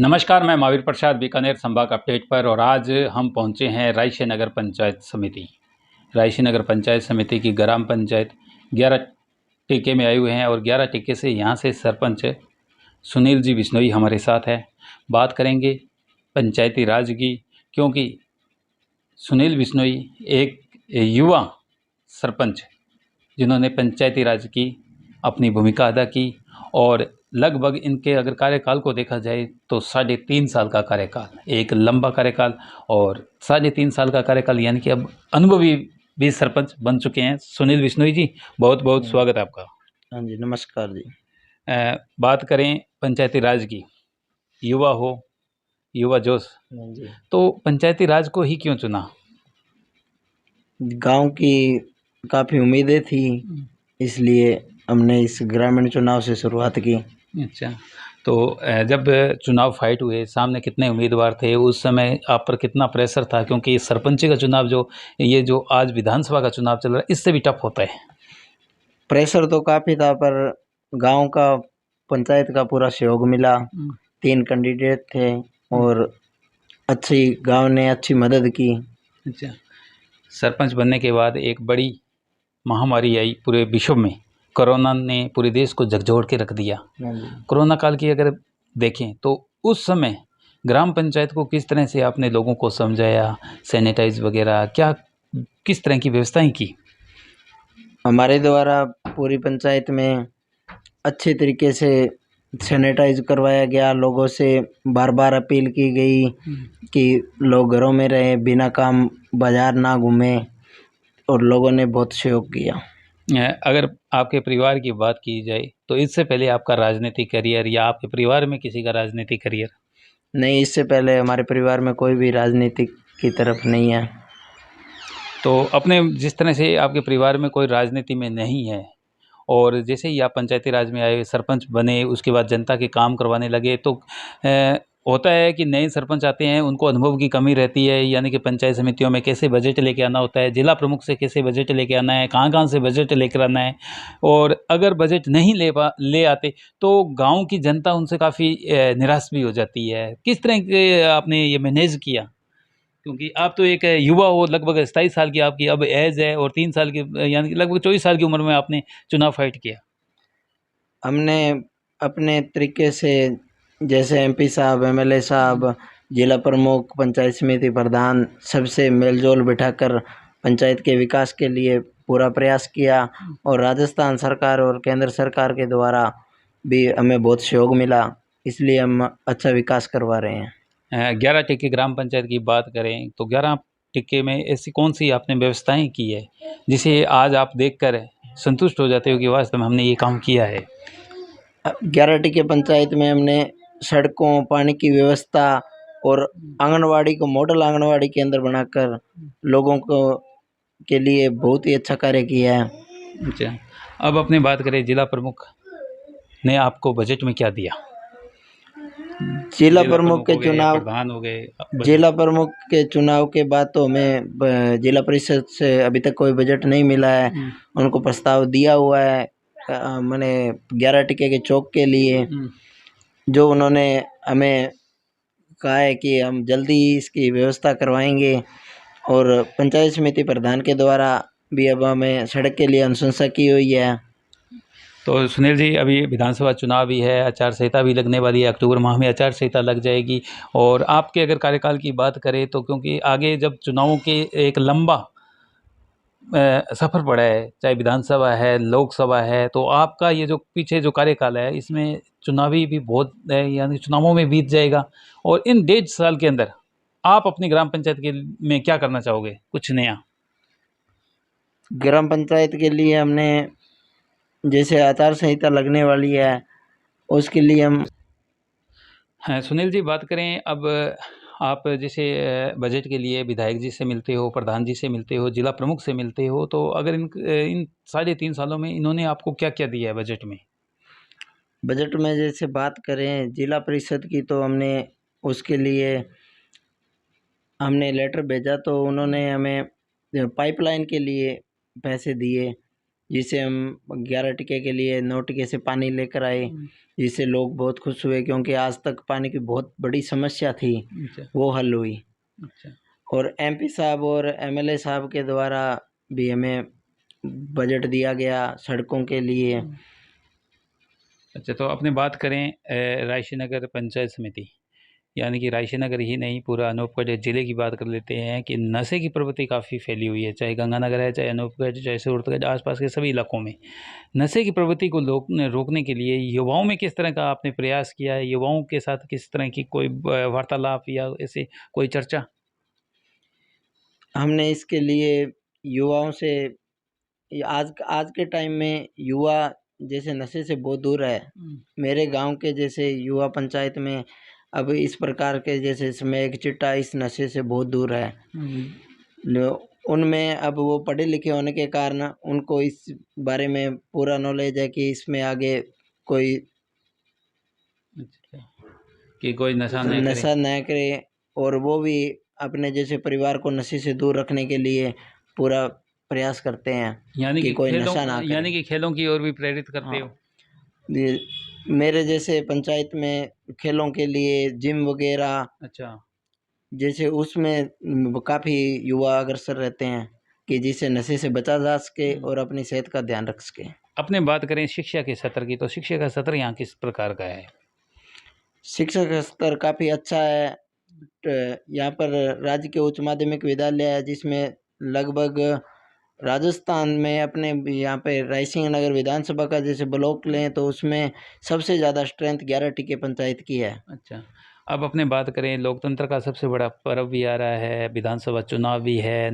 नमस्कार, मैं महावीर प्रसाद बीकानेर संभाग अपडेट पर और आज हम पहुंचे हैं रायसी नगर पंचायत समिति। रायसी नगर पंचायत समिति की ग्राम पंचायत 11 टीके में आए हुए हैं और 11 टीके से यहां से सरपंच सुनील जी बिश्नोई हमारे साथ है। बात करेंगे पंचायती राज की, क्योंकि सुनील बिश्नोई एक युवा सरपंच जिन्होंने पंचायती राज की अपनी भूमिका अदा की और लगभग इनके अगर कार्यकाल को देखा जाए तो 3.5 साल का कार्यकाल, एक लंबा कार्यकाल और 3.5 साल का कार्यकाल, यानी कि अब अनुभवी भी सरपंच बन चुके हैं। सुनील बिश्नोई जी, बहुत बहुत स्वागत है आपका। हाँ जी, नमस्कार जी। बात करें पंचायती राज की, युवा हो, युवा जोश, जी, तो पंचायती राज को ही क्यों चुना? गांव की काफ़ी उम्मीदें थी, इसलिए हमने इस ग्रामीण चुनाव से शुरुआत की। अच्छा, तो जब चुनाव फाइट हुए, सामने कितने उम्मीदवार थे, उस समय आप पर कितना प्रेशर था? क्योंकि सरपंच का चुनाव जो आज विधानसभा का चुनाव चल रहा है, इससे भी टफ होता है। प्रेशर तो काफ़ी था, पर गांव का पंचायत का पूरा सहयोग मिला। 3 कैंडिडेट थे और गांव ने अच्छी मदद की। अच्छा, सरपंच बनने के बाद एक बड़ी महामारी आई पूरे विश्व में। कोरोना ने पूरे देश को झकझोर के रख दिया। कोरोना काल की अगर देखें तो उस समय ग्राम पंचायत को किस तरह से आपने लोगों को समझाया, सैनिटाइज वगैरह क्या, किस तरह की व्यवस्थाएं की? हमारे द्वारा पूरी पंचायत में अच्छे तरीके से सैनिटाइज करवाया गया। लोगों से बार बार अपील की गई कि लोग घरों में रहें, बिना काम बाजार ना घूमें, और लोगों ने बहुत सहयोग किया। अगर आपके परिवार की बात की जाए तो इससे पहले आपका राजनीतिक करियर या आपके परिवार में किसी का राजनीतिक करियर? नहीं, इससे पहले हमारे परिवार में कोई भी राजनीतिक की तरफ नहीं है। तो अपने जिस तरह से आपके परिवार में कोई राजनीति में नहीं है और जैसे ही आप पंचायती राज में आए, सरपंच बने, उसके बाद जनता के काम करवाने लगे, तो होता है कि नए सरपंच आते हैं, उनको अनुभव की कमी रहती है, यानी कि पंचायत समितियों में कैसे बजट लेके आना होता है, जिला प्रमुख से कैसे बजट लेके आना है, कहाँ से बजट लेकर आना है, और अगर बजट नहीं ले आते तो गाँव की जनता उनसे काफ़ी निराश भी हो जाती है। किस तरह के आपने ये मैनेज किया? क्योंकि आप तो एक युवा हो, लगभग 27 साल की आपकी अब एज है और 3 साल की, यानी कि लगभग 24 साल की उम्र में आपने चुनाव फाइट किया। हमने अपने तरीके से, जैसे एमपी साहब, एमएलए साहब, जिला प्रमुख, पंचायत समिति प्रधान, सबसे मेलजोल बिठाकर पंचायत के विकास के लिए पूरा प्रयास किया। और राजस्थान सरकार और केंद्र सरकार के द्वारा भी हमें बहुत सहयोग मिला, इसलिए हम अच्छा विकास करवा रहे हैं। 11 टिक्के ग्राम पंचायत की बात करें तो 11 टिक्के में ऐसी कौन सी आपने व्यवस्थाएं की है जिसे आज आप देखकर संतुष्ट हो जाते हो कि वास्तव में हमने ये काम किया है? 11 टिके पंचायत में हमने सड़कों, पानी की व्यवस्था और आंगनवाड़ी को मॉडल आंगनवाड़ी केंद्र बनाकर लोगों को के लिए बहुत ही अच्छा कार्य किया है। अच्छा, अब अपनी बात करें, जिला प्रमुख ने आपको बजट में क्या दिया? जिला प्रमुख के हो गए, चुनाव प्रधान हो गए, जिला प्रमुख के चुनाव के बाद तो हमें जिला परिषद से अभी तक कोई बजट नहीं मिला है। उनको प्रस्ताव दिया हुआ है मैंने 11 टिके के चौक के लिए, जो उन्होंने हमें कहा है कि हम जल्दी ही इसकी व्यवस्था करवाएंगे। और पंचायत समिति प्रधान के द्वारा भी अब हमें सड़क के लिए अनुशंसा की हुई है। तो सुनील जी, अभी विधानसभा चुनाव भी है, आचार संहिता भी लगने वाली है, अक्टूबर माह में आचार संहिता लग जाएगी। और आपके अगर कार्यकाल की बात करें तो क्योंकि आगे जब चुनावों के एक लंबा सफ़र पड़ा है, चाहे विधानसभा है, लोकसभा है, तो आपका ये जो पीछे जो कार्यकाल है इसमें चुनावी भी बहुत है, यानी चुनावों में बीत जाएगा। और इन 1.5 साल के अंदर आप अपनी ग्राम पंचायत के में क्या करना चाहोगे, कुछ नया? ग्राम पंचायत के लिए हमने, जैसे आचार संहिता लगने वाली है, उसके लिए हम हाँ, सुनील जी, बात करें अब, आप जैसे बजट के लिए विधायक जी से मिलते हो, प्रधान जी से मिलते हो, जिला प्रमुख से मिलते हो, तो अगर इन 3.5 सालों में इन्होंने आपको क्या क्या दिया है बजट में? बजट में जैसे बात करें जिला परिषद की, तो हमने उसके लिए लेटर भेजा, तो उन्होंने हमें पाइपलाइन के लिए पैसे दिए। जिसे हम 11 टिके के लिए 9 टिके से पानी लेकर आए, जिससे लोग बहुत खुश हुए, क्योंकि आज तक पानी की बहुत बड़ी समस्या थी, अच्छा वो हल हुई। अच्छा और एमपी साहब और एमएलए साहब के द्वारा भी हमें बजट दिया गया सड़कों के लिए। अच्छा। तो अपने बात करें रायशी नगर पंचायत समिति, यानी कि रायशी नगर ही नहीं पूरा अनूपगढ़ जिले की बात कर लेते हैं कि नशे की प्रवृत्ति काफ़ी फैली हुई है, चाहे गंगानगर है, चाहे अनूपगढ़, चाहे सूरतगढ़, आसपास के सभी इलाकों में नशे की प्रवृत्ति को रोकने के लिए युवाओं में किस तरह का आपने प्रयास किया है? युवाओं के साथ किस तरह की कोई वार्तालाप या ऐसे कोई चर्चा? हमने इसके लिए युवाओं से, आज आज के टाइम में युवा जैसे नशे से बहुत दूर है। मेरे गांव के जैसे युवा पंचायत में अब इस प्रकार के जैसे स्मैक चिट्टा इस नशे से बहुत दूर है। उनमें अब वो पढ़े लिखे होने के कारण उनको इस बारे में पूरा नॉलेज है कि इसमें आगे कोई कि कोई नशा न करे, और वो भी अपने जैसे परिवार को नशे से दूर रखने के लिए पूरा प्रयास करते हैं, यानी कि कोई नशा ना करे। यानी कि खेलों की ओर भी प्रेरित करते हो। मेरे जैसे पंचायत में खेलों के लिए जिम वगैरह, अच्छा, जैसे उसमें काफ़ी युवा अग्रसर रहते हैं कि जिससे नशे से बचा जा सके और अपनी सेहत का ध्यान रख सके। अपने बात करें शिक्षा के स्तर की, तो शिक्षा का स्तर यहाँ किस प्रकार का है? शिक्षा का स्तर काफ़ी अच्छा है। यहाँ पर राज्य के उच्च माध्यमिक विद्यालय है, जिसमें लगभग राजस्थान में अपने यहाँ पे रायसिंह नगर विधानसभा का जैसे ब्लॉक लें तो उसमें सबसे ज़्यादा स्ट्रेंथ 11 टिके पंचायत की है। अच्छा। अब अपने बात करें लोकतंत्र का सबसे बड़ा पर्व भी आ रहा है, विधानसभा चुनाव भी है,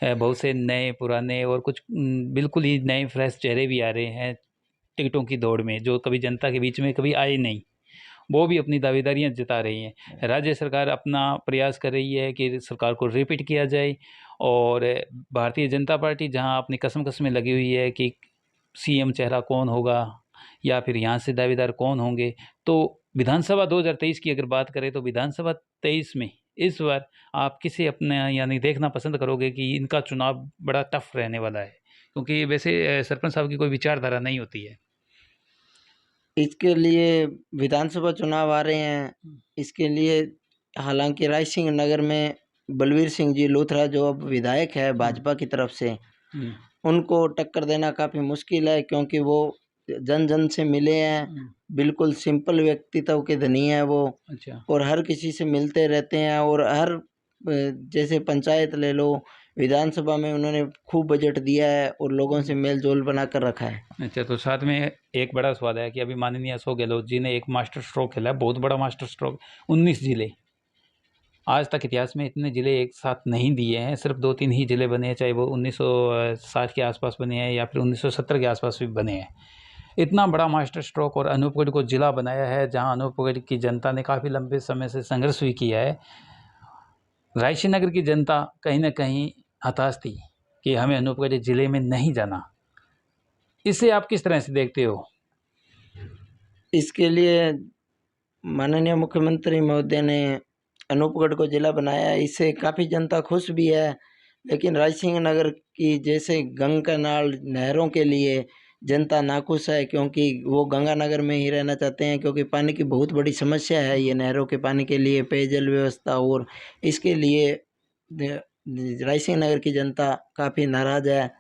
बहुत से नए पुराने और कुछ बिल्कुल ही नए फ्रेश चेहरे भी आ रहे हैं टिकटों की दौड़ में, जो कभी जनता के बीच में कभी आए नहीं, वो भी अपनी दावेदारियां जता रही हैं। राज्य सरकार अपना प्रयास कर रही है कि सरकार को रिपीट किया जाए, और भारतीय जनता पार्टी जहां अपनी कसम लगी हुई है कि सीएम चेहरा कौन होगा या फिर यहाँ से दावेदार कौन होंगे। तो विधानसभा 2023 की अगर बात करें तो विधानसभा 23 में इस बार आप किसे अपने यानी देखना पसंद करोगे कि इनका चुनाव बड़ा टफ रहने वाला है, क्योंकि वैसे सरपंच साहब की कोई विचारधारा नहीं होती है। इसके लिए विधानसभा चुनाव आ रहे हैं, इसके लिए हालांकि रायसिंह नगर में बलवीर सिंह जी लूथरा जो अब विधायक है भाजपा की तरफ से, उनको टक्कर देना काफ़ी मुश्किल है, क्योंकि वो जन जन से मिले हैं, बिल्कुल सिंपल व्यक्तित्व के धनी हैं वो। अच्छा। और हर किसी से मिलते रहते हैं, और हर जैसे पंचायत ले लो, विधानसभा में उन्होंने खूब बजट दिया है और लोगों से मेल जोल बना कर रखा है। अच्छा। तो साथ में एक बड़ा सवाल है कि अभी माननीय अशोक गहलोत जी ने एक मास्टर स्ट्रोक खेला है, बहुत बड़ा मास्टर स्ट्रोक, 19 जिले। आज तक इतिहास में इतने ज़िले एक साथ नहीं दिए हैं, सिर्फ 2-3 ही ज़िले बने हैं, चाहे वो 1960 के आसपास बने हैं या फिर 1970 के आसपास भी बने हैं। इतना बड़ा मास्टर स्ट्रोक और अनूपगढ़ को ज़िला बनाया है, जहां अनूपगढ़ की जनता ने काफ़ी लंबे समय से संघर्ष भी किया है। रायसी नगर की जनता कहीं ना कहीं हताश थी कि हमें अनूपगढ़ ज़िले में नहीं जाना। इसे आप किस तरह से देखते हो? इसके लिए माननीय मुख्यमंत्री महोदय ने अनूपगढ़ को जिला बनाया है, इससे काफ़ी जनता खुश भी है। लेकिन रायसिंह नगर की जैसे गंगा नाल नहरों के लिए जनता नाखुश है, क्योंकि वो गंगानगर में ही रहना चाहते हैं, क्योंकि पानी की बहुत बड़ी समस्या है ये नहरों के पानी के लिए, पेयजल व्यवस्था, और इसके लिए रायसिंह नगर की जनता काफ़ी नाराज़ है।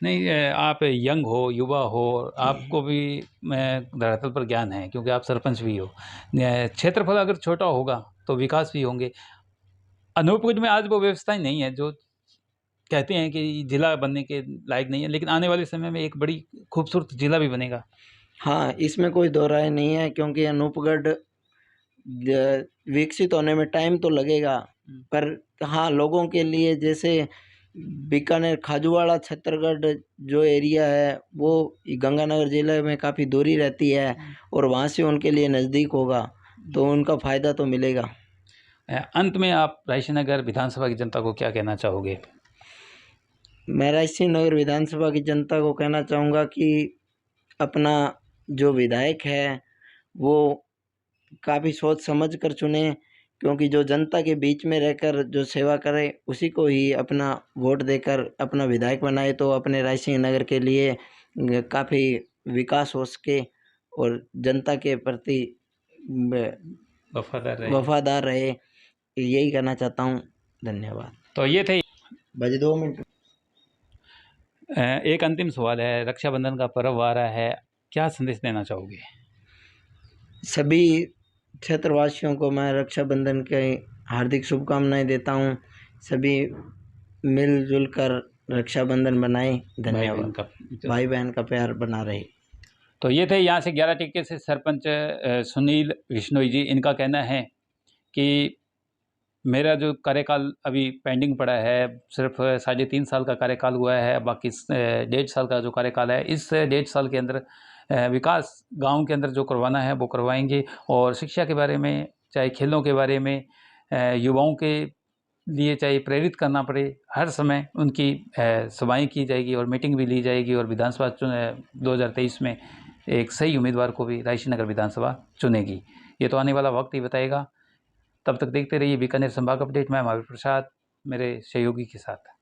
नहीं, आप यंग हो, युवा हो, आपको भी धरातल पर ज्ञान है क्योंकि आप सरपंच भी हो। क्षेत्रफल अगर छोटा होगा तो विकास भी होंगे। अनूपगढ़ में आज वो व्यवस्थाएं नहीं है जो कहते हैं कि जिला बनने के लायक नहीं है, लेकिन आने वाले समय में एक बड़ी खूबसूरत जिला भी बनेगा। हाँ, इसमें कोई दो राय नहीं है, क्योंकि अनूपगढ़ विकसित होने में टाइम तो लगेगा, पर हाँ, लोगों के लिए जैसे बीकानेर खाजूवाड़ा छत्तरगढ़ जो एरिया है वो गंगानगर ज़िले में काफ़ी दूरी रहती है, और वहाँ से उनके लिए नज़दीक होगा तो उनका फ़ायदा तो मिलेगा। अंत में आप रायसी नगर विधानसभा की जनता को क्या कहना चाहोगे? मैं रायसी नगर विधानसभा की जनता को कहना चाहूँगा कि अपना जो विधायक है वो काफ़ी सोच समझ कर चुने, क्योंकि जो जनता के बीच में रहकर जो सेवा करे उसी को ही अपना वोट देकर अपना विधायक बनाए तो अपने रायसिंह नगर के लिए काफ़ी विकास हो सके और जनता के प्रति वफादार रहे, यही कहना चाहता हूँ। धन्यवाद। तो ये थे बस 2 मिनट। एक अंतिम सवाल है, रक्षाबंधन का पर्व आ रहा है, क्या संदेश देना चाहोगे? सभी क्षेत्रवासियों को मैं रक्षाबंधन की हार्दिक शुभकामनाएं देता हूं। सभी मिलजुल कर रक्षाबंधन बनाएं। धन्यवाद। भाई बहन का प्यार बना रहे। तो ये थे यहाँ से 11 टिक्के से सरपंच सुनील विश्नोई जी। इनका कहना है कि मेरा जो कार्यकाल अभी पेंडिंग पड़ा है, सिर्फ 3.5 साल का कार्यकाल हुआ है, बाकी 1.5 साल का जो कार्यकाल है, इस 1.5 साल के अंदर विकास गांव के अंदर जो करवाना है वो करवाएंगे। और शिक्षा के बारे में, चाहे खेलों के बारे में, युवाओं के लिए चाहे प्रेरित करना पड़े, हर समय उनकी सभाएं की जाएगी और मीटिंग भी ली जाएगी। और विधानसभा 2023 में एक सही उम्मीदवार को भी रायसी नगर विधानसभा चुनेगी। ये तो आने वाला वक्त ही बताएगा। तब तक देखते रहिए बीकानेर संभाग अपडेट में महावीर प्रसाद मेरे सहयोगी के साथ।